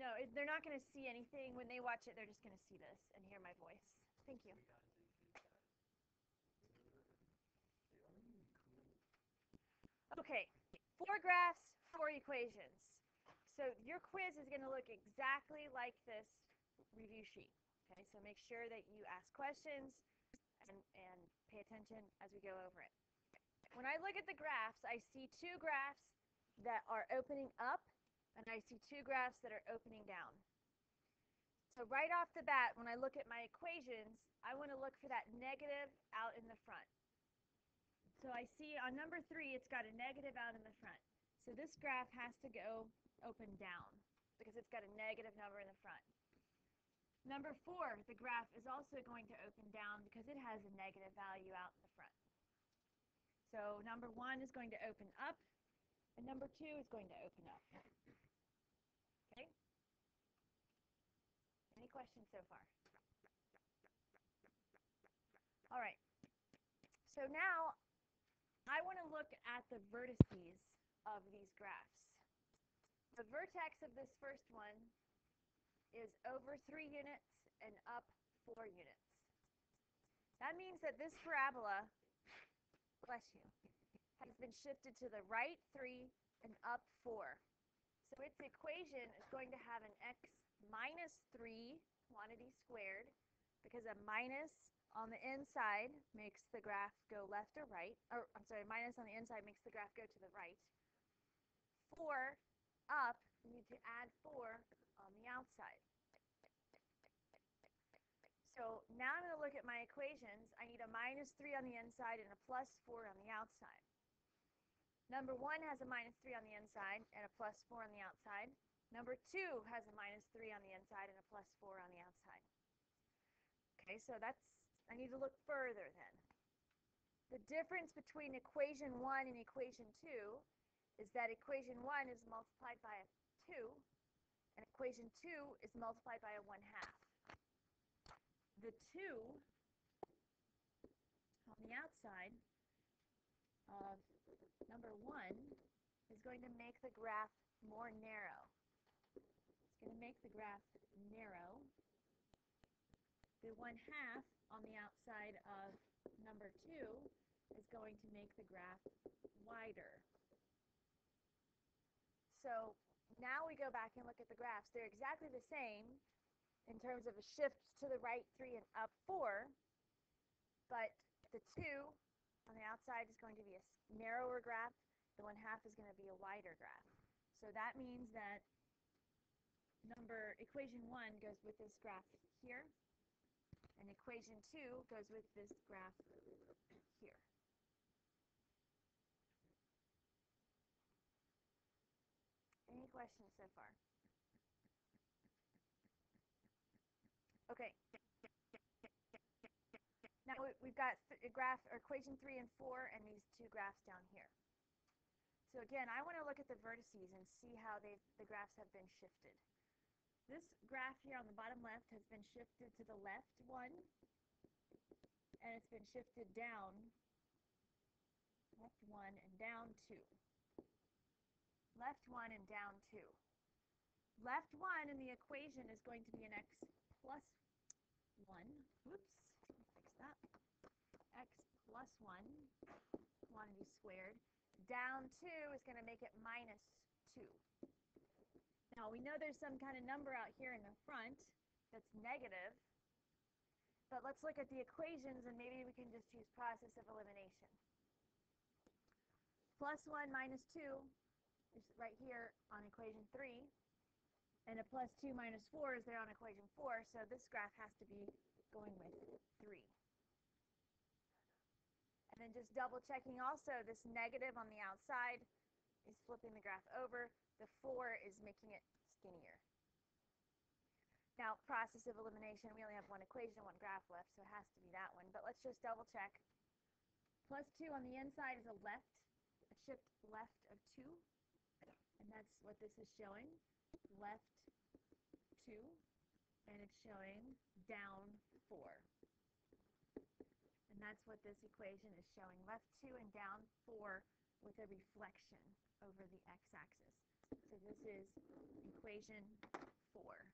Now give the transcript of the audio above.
No, they're not going to see anything. When they watch it, they're just going to see this and hear my voice. Thank you. Okay, 4 graphs, 4 equations. So your quiz is going to look exactly like this review sheet. Okay, so make sure that you ask questions and pay attention as we go over it. When I look at the graphs, I see 2 graphs that are opening up, and I see 2 graphs that are opening down. So right off the bat, when I look at my equations, I want to look for that negative out in the front. So I see on number 3, it's got a negative out in the front. So this graph has to go open down because it's got a negative number in the front. Number 4, the graph is also going to open down because it has a negative value out in the front. So number 1 is going to open up, and number 2 is going to open up. Okay? Any questions so far? All right. So now I want to look at the vertices of these graphs. The vertex of this first one is over 3 units and up 4 units. That means that this parabola, bless you, has been shifted to the right 3 and up 4. So its equation is going to have an x minus 3 quantity squared, because a minus on the inside makes the graph go left or right. Or, I'm sorry, minus on the inside makes the graph go to the right. 4 up, you need to add 4 on the outside. So now I'm going to look at my equations. I need a minus 3 on the inside and a plus 4 on the outside. Number 1 has a minus 3 on the inside and a plus 4 on the outside. Number 2 has a minus 3 on the inside and a plus 4 on the outside. Okay, so I need to look further then. The difference between equation 1 and equation 2 is that equation 1 is multiplied by a 2, and equation 2 is multiplied by a 1/2. The 2 on the outside of number 1 is going to make the graph more narrow. It's going to make the graph narrow. The 1/2 on the outside of number 2 is going to make the graph wider. So now we go back and look at the graphs. They're exactly the same in terms of a shift to the right 3 and up 4, but the 2 on the outside is going to be a narrower graph. The 1/2 is going to be a wider graph. So that means that equation 1 goes with this graph here, and equation 2 goes with this graph here. Any questions so far? Okay. Now we've got equation 3 and 4 and these 2 graphs down here. So again, I want to look at the vertices and see how the graphs have been shifted. This graph here on the bottom left has been shifted to the left 1, and it's been shifted down, left 1 and down 2. Left 1 and down 2. Left 1 in the equation is going to be an x plus 1. Whoops, let me fix that. X plus 1 quantity squared. Down 2 is going to make it minus 2. Now we know there's some kind of number out here in the front that's negative, but let's look at the equations and maybe we can just use process of elimination. Plus 1 minus 2 is right here on equation 3, and a plus 2 minus 4 is there on equation 4, so this graph has to be going with 3. And then just double checking also, this negative on the outside is flipping the graph over. The 4 is making it skinnier. Now, process of elimination, we only have one equation, one graph left, so it has to be that one. But let's just double check. Plus 2 on the inside is a shift left of 2. And that's what this is showing. Left 2. And it's showing down 4. And that's what this equation is showing. Left 2 and down 4 with a reflection over the x-axis. So this is equation 4.